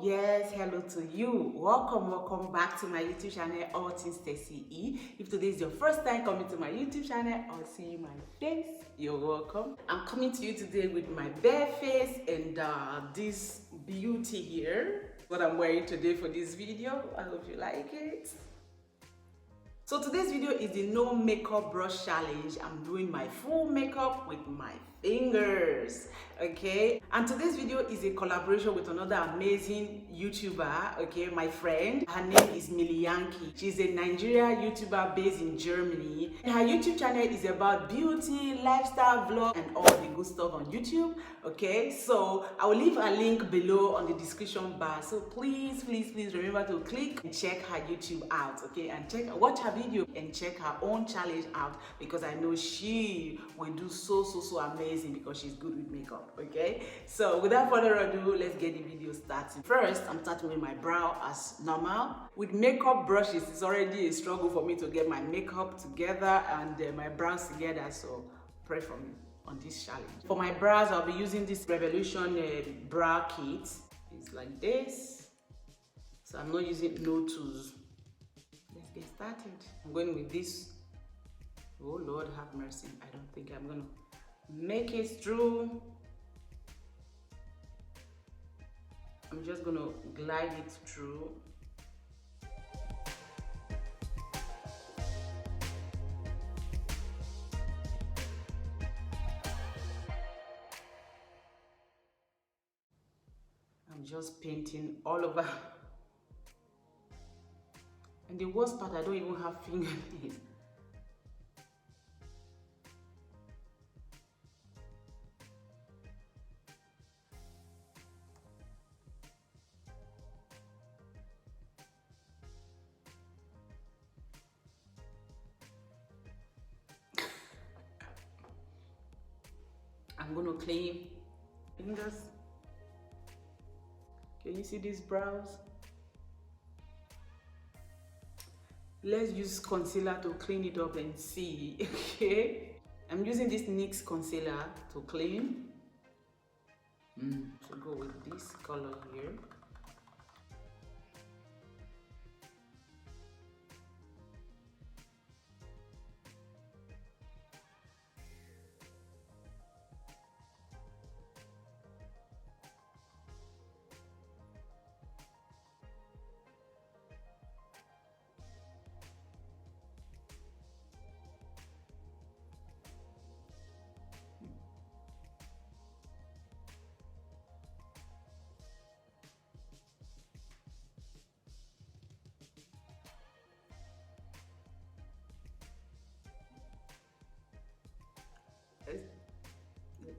Yes, hello to you. Welcome back to my YouTube channel, All Things TessyE. If today is your first time coming to my YouTube channel or seeing my face, you're welcome. I'm coming to you today with my bare face and this beauty here. What I'm wearing today for this video. I hope you like it. So today's video is the no makeup brush challenge. I'm doing my full makeup with my fingers, okay? And today's video is a collaboration with another amazing YouTuber, okay, my friend. Her name is Milie Yankee. She's a Nigerian YouTuber based in Germany. And her YouTube channel is about beauty, lifestyle, vlog, and all the good stuff on YouTube, okay? So I will leave a link below on the description bar. So please remember to click and check her YouTube out, okay? And watch her video and check her own challenge out, because I know she will do so amazing because she's good with makeup, okay? So without further ado, let's get the video started. First, I'm starting with my brow as normal. With makeup brushes, it's already a struggle for me to get my makeup together and my brows together, so pray for me on this challenge. For my brows, I'll be using this Revolution brow kit. It's like this, so I'm not using no tools. Let's get started. I'm going with this. Oh Lord have mercy, I don't think I'm gonna make it through. I'm just gonna glide it through. I'm just painting all over. And the worst part, I don't even have fingernails. I'm gonna clean fingers. Can you see these brows? Let's use concealer to clean it up and see, okay? I'm using this NYX concealer to clean. So go with this color here.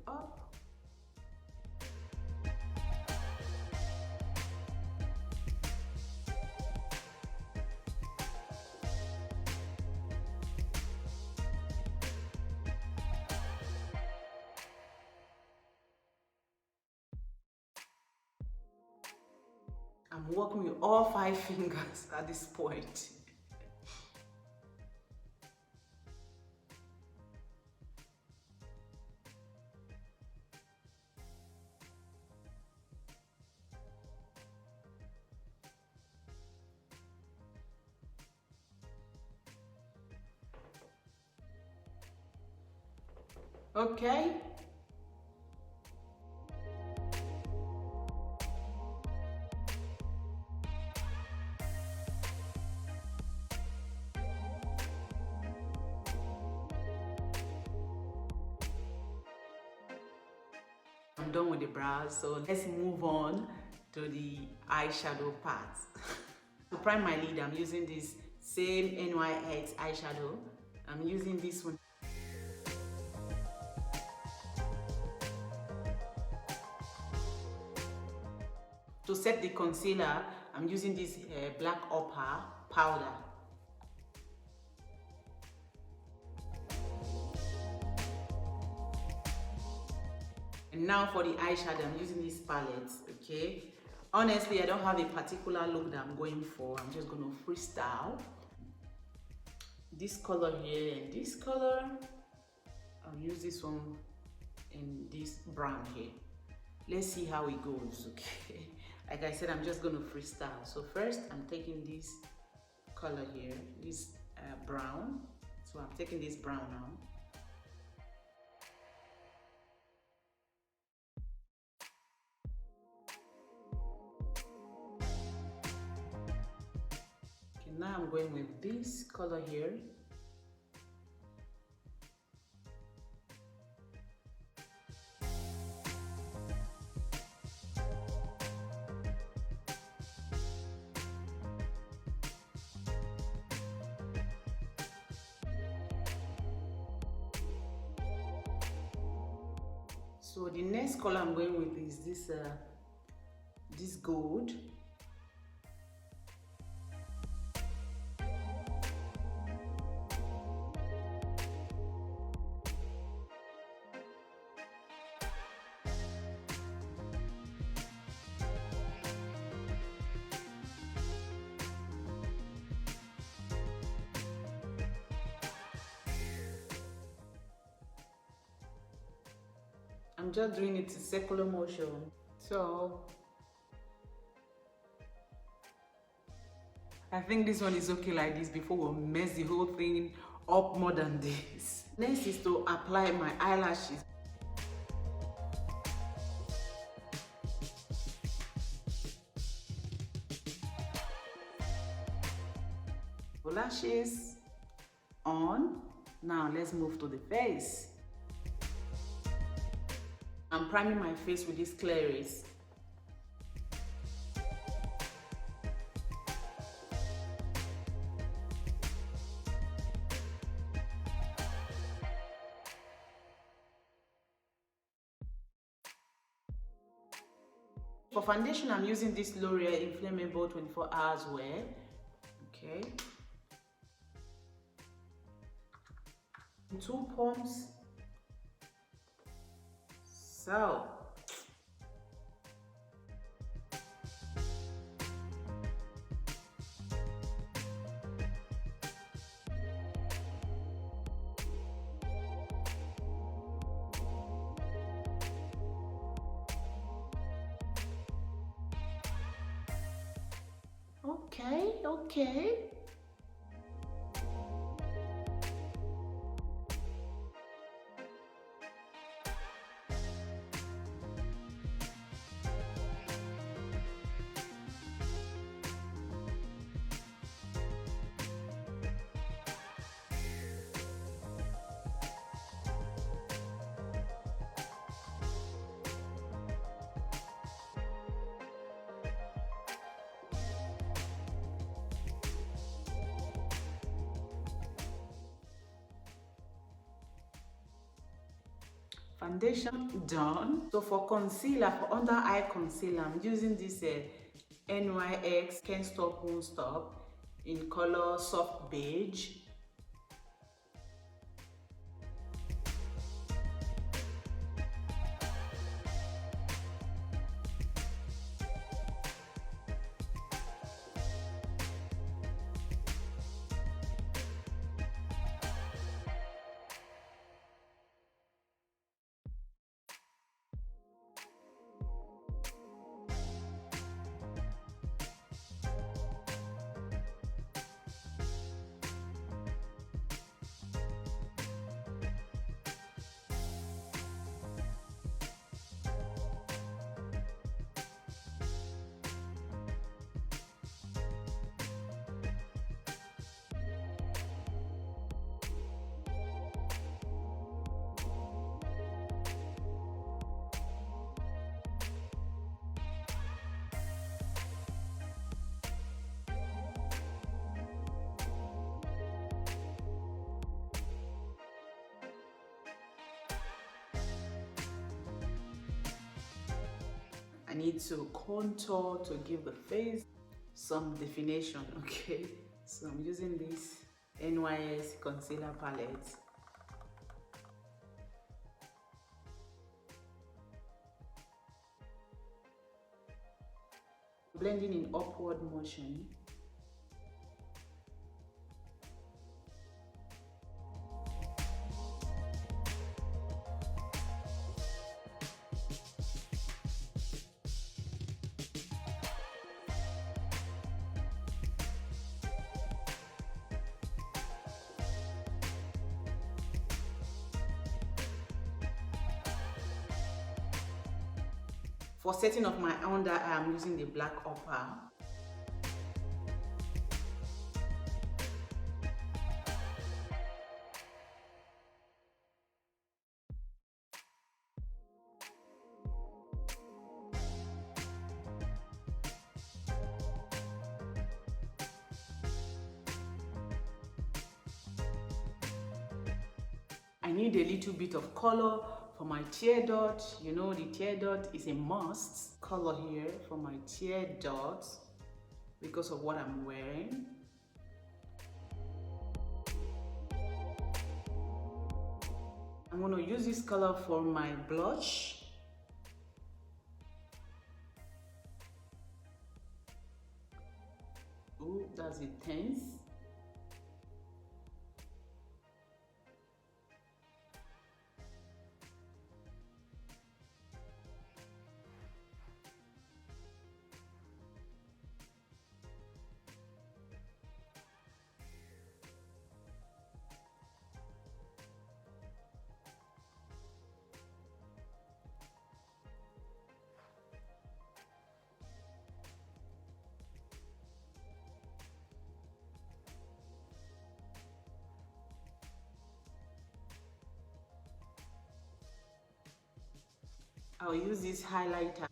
Up. I'm working with all 5 fingers at this point. Okay. I'm done with the brows, so let's move on to the eyeshadow part. To prime my lid, I'm using this same NYX eyeshadow. I'm using this one. To set the concealer, I'm using this black opal powder. And now for the eyeshadow, I'm using this palette, okay? Honestly, I don't have a particular look that I'm going for. I'm just gonna freestyle. This color here and this color. I'll use this one and this brown here. Let's see how it goes, okay? Like I said, I'm just going to freestyle. So first, I'm taking this color here, this brown. So I'm taking this brown now. Okay, now I'm going with this color here. So the next color I'm going with is this gold. I'm just doing it in circular motion. So I think this one is okay like this before we mess the whole thing up more than this. Next is to apply my eyelashes. Lashes on. Now let's move to the face. I'm priming my face with this Clarice. For foundation, I'm using this L'Oreal Inflammable 24 Hours Wear. Okay. 2 pumps. So. Okay. Foundation done. So for concealer, for under eye concealer, I'm using this NYX Can't Stop Won't Stop in color soft beige. I need to contour to give the face some definition, okay? So I'm using this NYX concealer palette. Blending in upward motion. For setting of my under eye, I'm using the black upper. I need a little bit of color for my tear dot. You know, the tear dot is a must. Color here for my tear dot because of what I'm wearing. I'm going to use this color for my blush. Ooh, that's intense. I'll use this highlighter.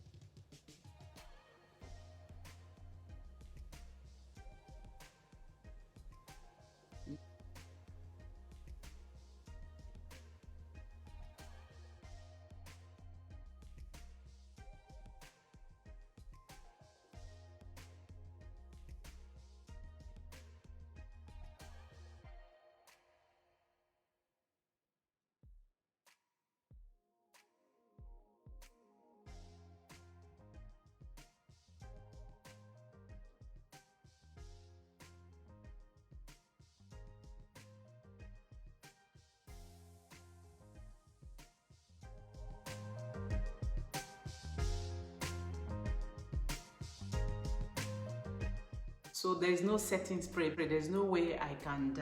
So there's no setting spray. There's no way I can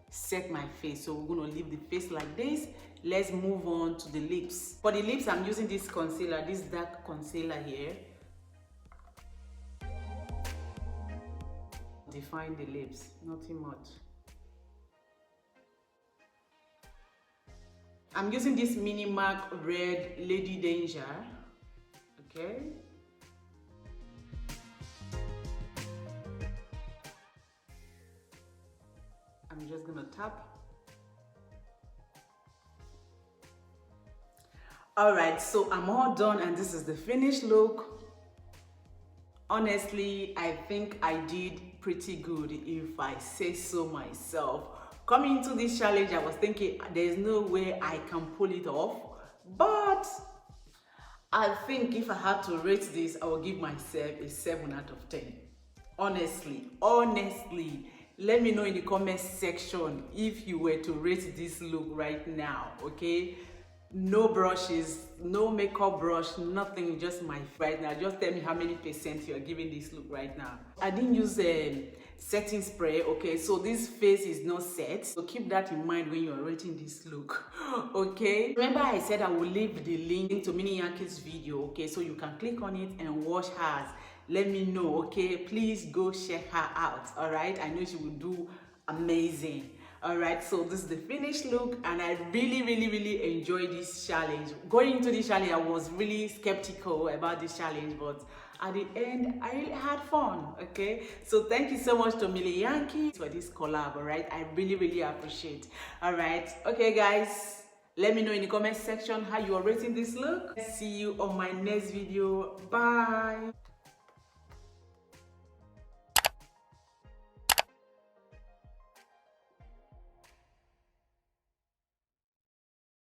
set my face. So we're going to leave the face like this. Let's move on to the lips. For the lips, I'm using this concealer, this dark concealer here. Define the lips, nothing much. I'm using this Mini Mark Red Lady Danger. Okay. I'm just gonna tap. Alright, so I'm all done and this is the finished look. Honestly, I think I did pretty good if I say so myself. Coming into this challenge, I was thinking there's no way I can pull it off, but I think if I had to rate this, I would give myself a 7 out of 10. Honestly, let me know in the comment section if you were to rate this look right now, okay? No brushes, no makeup brush, nothing, just my right now. Just tell me how many percent you're giving this look right now. I didn't use a setting spray, okay? So this face is not set. So keep that in mind when you're rating this look, okay? Remember I said I will leave the link to Milie Yankee's video, okay? So you can click on it and watch hers. Let me know, okay? Please go check her out, all right? I know she will do amazing. All right, so this is the finished look and I really enjoyed this challenge. Going into this challenge, I was really skeptical about this challenge, but at the end, I really had fun, okay? So thank you so much to Milie Yankee for this collab, all right? I really appreciate. All right, okay guys, let me know in the comment section how you are rating this look. See you on my next video. Bye.